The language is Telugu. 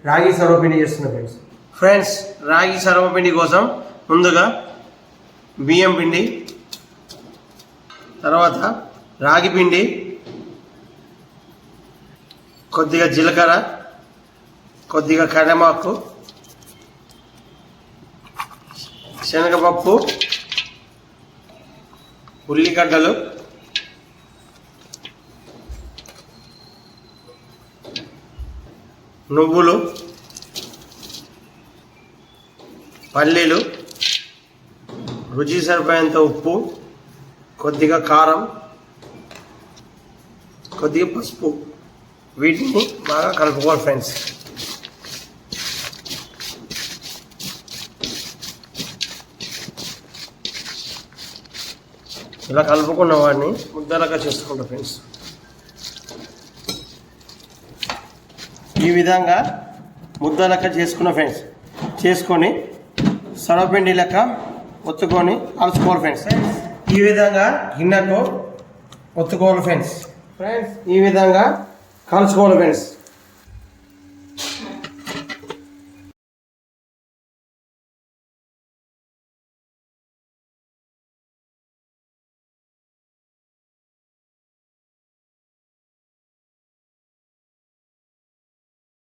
రాగి సర్వపిండి చేస్తున్నా ఫ్రెండ్స్ రాగి సర్వపిండి కోసం ముందుగా బియ్యం పిండి, తర్వాత రాగి పిండి, కొద్దిగా జీలకర్ర, కొద్దిగా కరివేపాకు, శనగపప్పు, ఉల్లిగడ్డలు, నువ్వులు, పల్లీలు, రుచి సరిపోయేంత ఉప్పు, కొద్దిగా కారం, కొద్దిగా పసుపు, వీటిని బాగా కలుపుకోవాలి ఫ్రెండ్స్. ఇలా కలుపుకున్న వాడిని ముద్దలాగా చేసుకుంటా ఫ్రెండ్స్. ఈ విధంగా ముద్దలక్క చేసుకున్న ఫ్రెండ్స్, చేసుకొని సర్వపిండి లెక్క ఒత్తుకొని కలుసుకోవాలి ఫ్రెండ్స్. ఈ విధంగా గిన్నెకు ఒత్తుకోవాలి ఫ్రెండ్స్. ఈ విధంగా కలుసుకోవాలి ఫ్రెండ్స్.